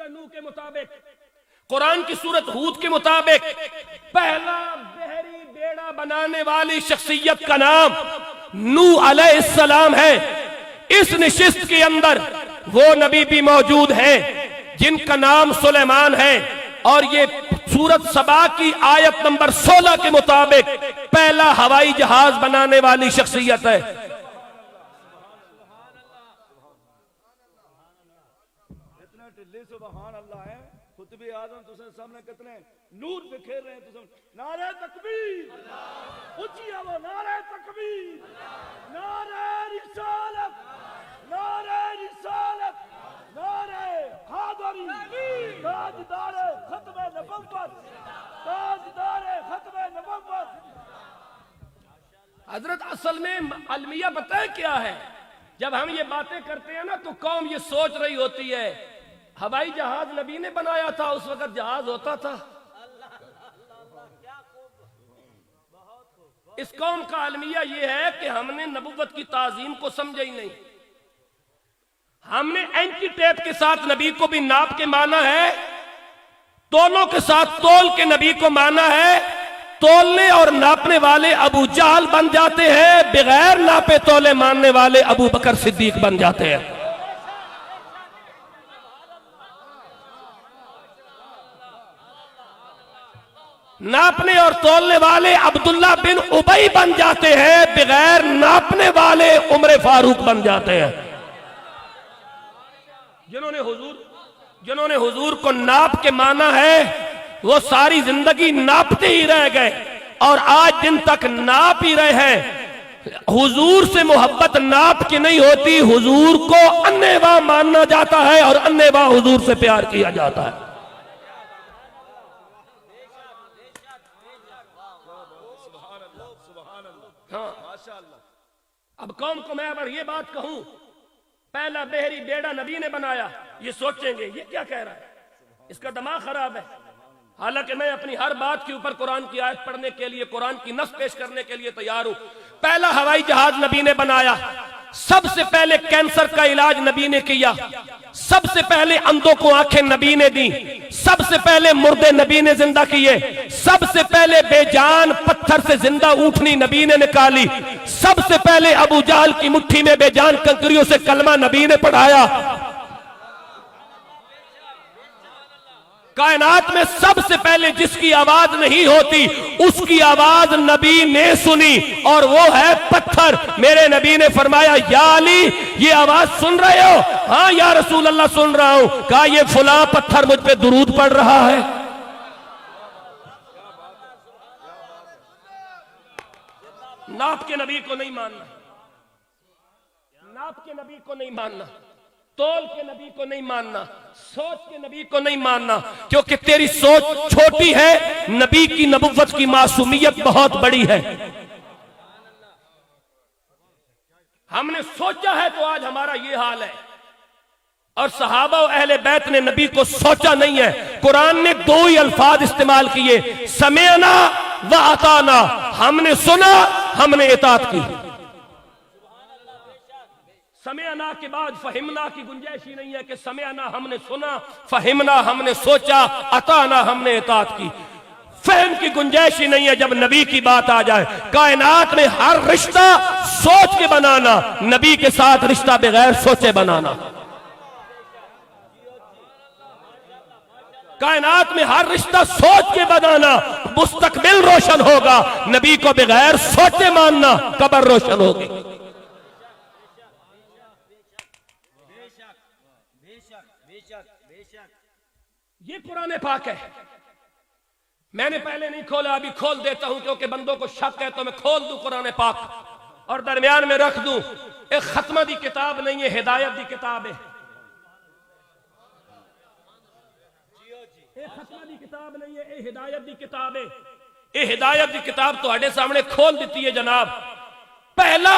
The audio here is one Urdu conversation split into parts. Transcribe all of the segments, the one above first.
سورہ نوح کے مطابق، قرآن کی سورت ہود کے مطابق پہلا بحری بیڑا بنانے والی شخصیت کا نام نوح علیہ السلام ہے۔ اس نشست کے اندر وہ نبی بھی موجود ہیں جن کا نام سلیمان ہے، اور یہ سورت سبا کی آیت نمبر 16 کے مطابق پہلا ہوائی جہاز بنانے والی شخصیت ہے۔ اتنے ٹلی سبحان اللہ ہے، خطبی اعظم تسے سامنے کتنے نور بکھیر رہے ہیں، تسے نعرہ تکبیر، اونچی آواز نعرہ تکبیر، نعرہ رسالت، نعرہ رسالت، نعرہ حیدری، تاجدار ختم نبوت، تاجدار ختم نبوت۔ حضرت اصل میں المیہ بتائیں کیا ہے؟ جب ہم یہ باتیں کرتے ہیں نا تو قوم یہ سوچ رہی ہوتی ہے ہوائی جہاز نبی نے بنایا تھا، اس وقت جہاز ہوتا تھا۔ اس قوم کا المیہ یہ ہے کہ ہم نے نبوت کی تعظیم کو سمجھا ہی نہیں۔ ہم نے اینٹی ٹیپ کے ساتھ نبی کو بھی ناپ کے مانا ہے، تولوں کے ساتھ تول کے نبی کو مانا ہے۔ تولنے اور ناپنے والے ابو جہل بن جاتے ہیں، بغیر ناپے تولے ماننے والے ابو بکر صدیق بن جاتے ہیں۔ ناپنے اور تولنے والے عبداللہ بن ابی بن جاتے ہیں، بغیر ناپنے والے عمر فاروق بن جاتے ہیں۔ جنہوں نے حضور کو ناپ کے مانا ہے وہ ساری زندگی ناپتے ہی رہ گئے، اور آج دن تک ناپ ہی رہے ہیں۔ حضور سے محبت ناپ کے نہیں ہوتی، حضور کو انے واہ ماننا جاتا ہے اور انے واہ حضور سے پیار کیا جاتا ہے۔ اب قوم کو میں اگر یہ بات کہوں پہلا بحری بیڑا نبی نے بنایا، یہ سوچیں گے یہ کیا کہہ رہا ہے، اس کا دماغ خراب ہے۔ حالانکہ میں اپنی ہر بات کے اوپر قرآن کی آیت پڑھنے کے لیے، قرآن کی نص پیش کرنے کے لیے تیار ہوں۔ پہلا ہوائی جہاز نبی نے بنایا، سب سے پہلے کینسر کا علاج نبی نے کیا، سب سے پہلے اندھوں کو آنکھیں نبی نے دی، سب سے پہلے مردے نبی نے زندہ کیے، سب سے پہلے بے جان پتھر سے زندہ اونٹنی نبی نے نکالی، سب سے پہلے ابو جہل کی مٹھی میں بے جان کنکریوں سے کلمہ نبی نے پڑھایا۔ کائنات میں سب سے پہلے جس کی آواز نہیں ہوتی اس کی آواز نبی نے سنی، اور وہ ہے پتھر۔ میرے نبی نے فرمایا یا علی یہ آواز سن رہے ہو؟ ہاں یا رسول اللہ سن رہا ہوں۔ کہا یہ فلاں پتھر مجھ پہ درود پڑھ رہا ہے۔ ناپ کے نبی کو نہیں ماننا، ناپ کے نبی کو نہیں ماننا، تول کے نبی کو نہیں ماننا، سوچ کے نبی کو نہیں ماننا، کیونکہ تیری سوچ چھوٹی ہے، نبی کی نبوت کی معصومیت بہت بڑی ہے۔ ہم نے سوچا ہے تو آج ہمارا یہ حال ہے، اور صحابہ و اہل بیت نے نبی کو سوچا نہیں ہے۔ قرآن نے دو ہی الفاظ استعمال کیے، سمعنا و اطعنا، ہم نے سنا، ہم نے اطاعت کی۔ سمعنا کے بعد فہمنا کی گنجائش ہی نہیں ہے کہ سمعنا ہم نے سنا، فہمنا ہم نے سوچا، اطعنا ہم نے اطاعت کی۔ فہم کی گنجائش ہی نہیں ہے جب نبی کی بات آ جائے۔ کائنات میں ہر رشتہ سوچ کے بنانا، نبی کے ساتھ رشتہ بغیر سوچے بنانا۔ کائنات میں ہر رشتہ سوچ کے بنانا، مستقبل روشن ہوگا، نبی کو بغیر سوچے ماننا، قبر روشن ہوگی۔ یہ قرآن پاک ہے، میں نے پہلے نہیں کھولا، ابھی کھول دیتا ہوں کیونکہ بندوں کو شک ہے تو میں کھول دوں قرآن پاک اور درمیان میں رکھ دوں۔ ایک ختمہ دی کتاب نہیں ہے، ہدایت دی کتاب ہے۔ ایک ختمہ دی کتاب نہیں ہے، ایک ہدایت دی کتاب ہے۔ ایک ہدایت دی کتاب تو ہڈے سامنے کھول دیتی ہے جناب۔ پہلا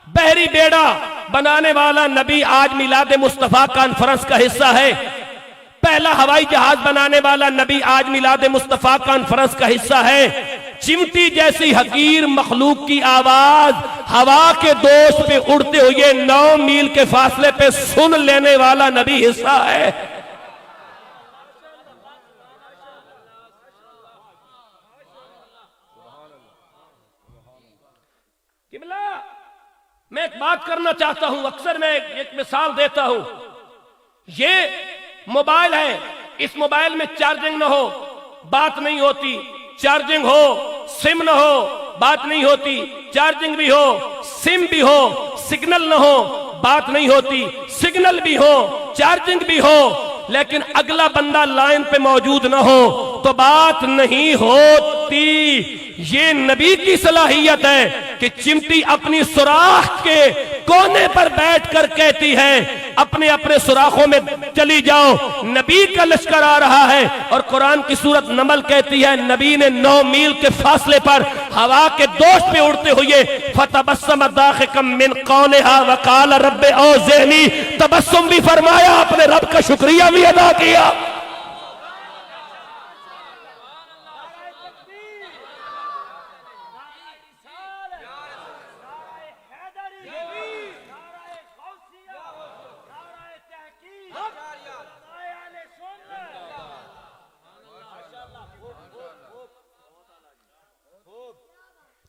بحری بیڑا بنانے والا نبی آج میلاد مصطفیٰ کانفرنس کا حصہ ہے۔ پہلا ہوائی جہاز بنانے والا نبی آج میلاد مصطفیٰ کانفرنس کا حصہ ہے۔ چمٹی جیسی حقیر مخلوق کی آواز ہوا کے دوش پہ اڑتے ہوئے 9 میل کے فاصلے پہ سن لینے والا نبی حصہ ہے۔ میں ایک بات کرنا چاہتا ہوں، اکثر میں ایک مثال دیتا ہوں. یہ موبائل ہے، اس موبائل میں چارجنگ نہ ہو بات نہیں ہوتی، چارجنگ ہو سم نہ ہو بات نہیں ہوتی، چارجنگ بھی ہو سم بھی ہو سگنل نہ ہو بات نہیں ہوتی، سگنل بھی ہو چارجنگ بھی ہو لیکن اگلا بندہ لائن پہ موجود نہ ہو تو بات نہیں ہوتی. یہ نبی کی صلاحیت ہے کہ چمٹی اپنی سوراخ کے کونے پر بیٹھ کر کہتی ہے اپنے اپنے سوراخوں میں چلی جاؤ، نبی کا لشکر آ رہا ہے. اور قرآن کی سورت نمل کہتی ہے نبی نے 9 میل کے فاصلے پر ہوا کے دوش پہ اڑتے ہوئے فتبسم ضاحکا من قولها وقال رب اوزعنی، تبسم بھی فرمایا، اپنے رب کا شکریہ بھی ادا کیا.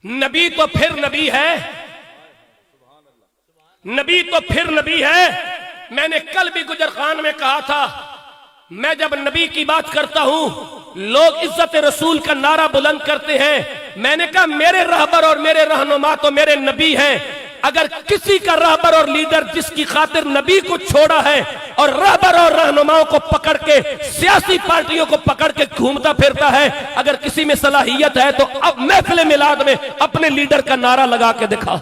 نبی تو پھر نبی ہے، نبی تو پھر نبی ہے. میں نے کل بھی گجر خان میں کہا تھا میں جب نبی کی بات کرتا ہوں لوگ عزت رسول کا نعرہ بلند کرتے ہیں. میں نے کہا میرے رہبر اور میرے رہنما تو میرے نبی ہیں. اگر کسی کا رہبر اور لیڈر جس کی خاطر نبی کو چھوڑا ہے اور رہبر اور رہنماؤں کو پکڑ کے سیاسی پارٹیوں کو پکڑ کے گھومتا پھرتا ہے، اگر کسی میں صلاحیت ہے تو اب محفل میلاد میں اپنے لیڈر کا نعرہ لگا کے دکھا.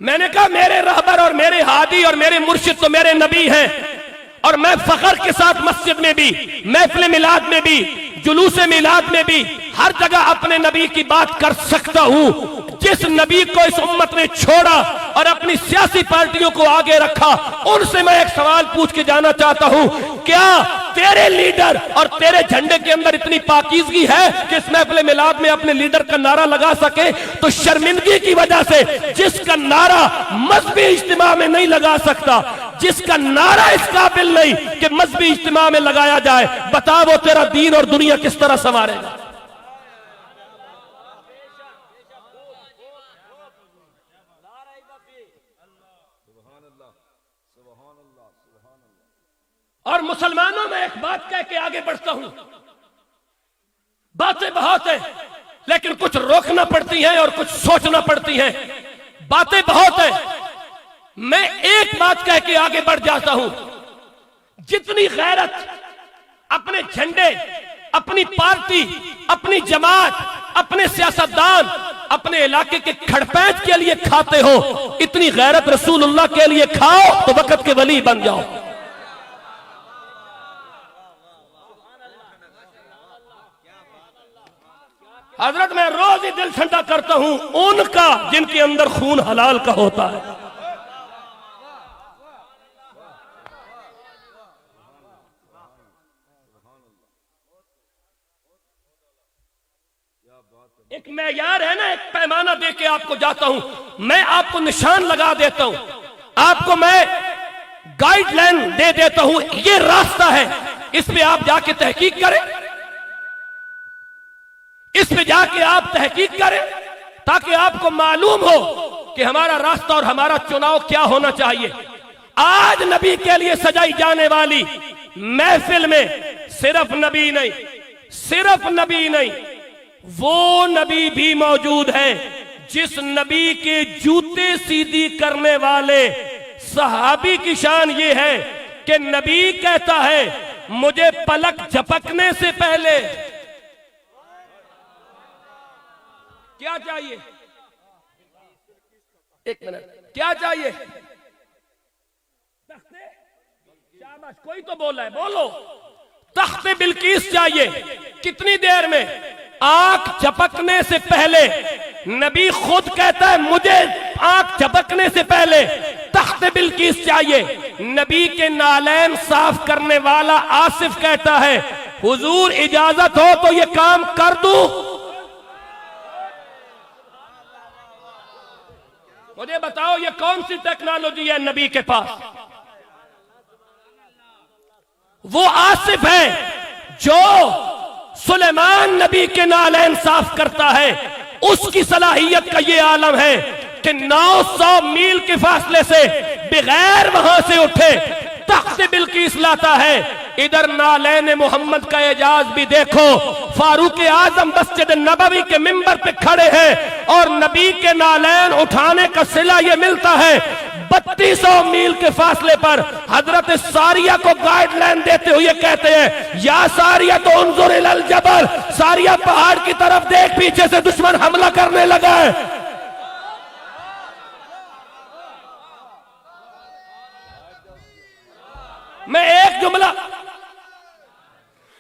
میں نے کہا میرے رہبر اور میرے ہادی اور میرے مرشد تو میرے نبی ہیں، اور میں فخر کے ساتھ مسجد میں بھی محفل میلاد میں بھی جلوس میلاد میں بھی ہر جگہ اپنے نبی کی بات کر سکتا ہوں. جس نبی کو اس امت نے چھوڑا اور اپنی سیاسی پارٹیوں کو آگے رکھا، ان سے میں ایک سوال پوچھ کے جانا چاہتا ہوں، کیا تیرے لیڈر اور تیرے جھنڈے کے اندر اتنی پاکیزگی ہے کہ اس محفل میلاد میں اپنے لیڈر کا نعرہ لگا سکے؟ تو شرمندگی کی وجہ سے جس کا نعرہ مذہبی اجتماع میں نہیں لگا سکتا، جس کا نعرہ اس قابل نہیں کہ مذہبی اجتماع میں لگایا جائے، بتا وہ تیرا دین اور دنیا کس طرح سنوارے گا؟ اور مسلمانوں میں ایک بات کہہ کے آگے بڑھتا ہوں، باتیں بہت ہیں لیکن کچھ روکنا پڑتی ہیں اور کچھ سوچنا پڑتی ہیں. باتیں بہت ہیں، میں ایک بات کہہ کے آگے بڑھ جاتا ہوں. جتنی غیرت اپنے جھنڈے، اپنی پارٹی، اپنی جماعت، اپنے سیاستدان، اپنے علاقے کے کھڑپینچ کے لیے کھاتے ہو، اتنی غیرت رسول اللہ کے لیے کھاؤ تو وقت کے ولی بن جاؤ. حضرت میں روز ہی دل ٹھنڈا کرتا ہوں ان کا جن کے اندر خون حلال کا ہوتا ہے. ایک معیار ہے نا، ایک پیمانہ دے کے آپ کو جاتا ہوں، میں آپ کو نشان لگا دیتا ہوں، آپ کو میں گائیڈ لائن دے دیتا ہوں، یہ راستہ ہے، اس پہ آپ جا کے تحقیق کریں، اس پہ جا کے آپ تحقیق کریں تاکہ آپ کو معلوم ہو کہ ہمارا راستہ اور ہمارا چناؤ کیا ہونا چاہیے. آج نبی کے لیے سجائی جانے والی محفل میں صرف نبی نہیں وہ نبی بھی موجود ہے جس نبی کے جوتے سیدھی کرنے والے صحابی کی شان یہ ہے کہ نبی کہتا ہے مجھے پلک جھپکنے سے پہلے کیا چاہیے؟ ایک منٹ، کیا چاہیے؟ شاباش، کوئی تو بولا ہے، بولو. تخت بلقیس چاہیے. کتنی دیر میں؟ آنکھ جھپکنے سے پہلے. نبی خود کہتا ہے مجھے آنکھ جھپکنے سے پہلے تخت بلقیس چاہیے. نبی کے نالین صاف کرنے والا آصف کہتا ہے حضور اجازت ہو تو یہ کام کر دوں. مجھے بتاؤ یہ کون سی ٹیکنالوجی ہے نبی کے پاس؟ وہ آصف ہے جو سلیمان نبی کے نالین صاف کرتا ہے، اس کی صلاحیت کا یہ عالم ہے کہ 900 میل کے فاصلے سے بغیر وہاں سے اٹھے تخت بلقیس لاتا ہے۔ ادھر نالین محمد کا اعجاز بھی دیکھو، فاروق اعظم مسجد نبوی کے منبر پہ کھڑے ہیں اور نبی کے نالین اٹھانے کا صلہ یہ ملتا ہے 3200 میل کے فاصلے پر حضرت ساریہ کو گائیڈ لائن دیتے ہوئے کہتے ہیں یا ساریہ تو انظر الی الجبل، ساریہ پہاڑ کی طرف دیکھ، پیچھے سے دشمن حملہ کرنے لگا ہے۔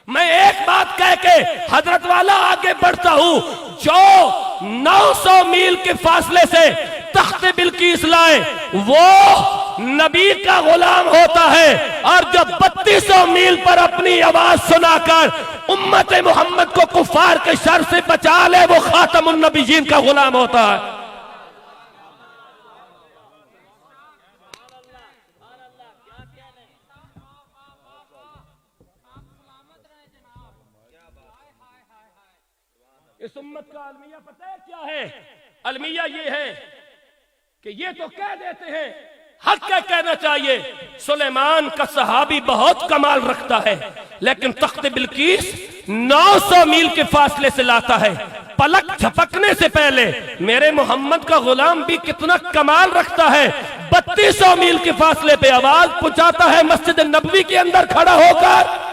میں ایک بات کہہ کے حضرت والا آگے بڑھتا ہوں، جو 900 میل کے فاصلے سے تخت بلقیس لائے وہ نبی کا غلام ہوتا ہے، اور جو 3200 میل پر اپنی آواز سنا کر امت محمد کو کفار کے شر سے بچا لے وہ خاتم النبیین کا غلام ہوتا ہے۔ اس امت کا المیہ پتہ ہے کیا ہے؟ المیہ یہ ہے کہ یہ تو کہہ دیتے ہیں، حق کا کہنا چاہیے، سلیمان کا صحابی بہت کمال رکھتا ہے، لیکن تخت بلقیس 900 میل کے فاصلے سے لاتا ہے، پلک جھپکنے سے پہلے میرے محمد کا غلام بھی کتنا کمال رکھتا ہے، 3200 میل کے فاصلے پہ آواز پہنچاتا ہے مسجد نبوی کے اندر کھڑا ہو کر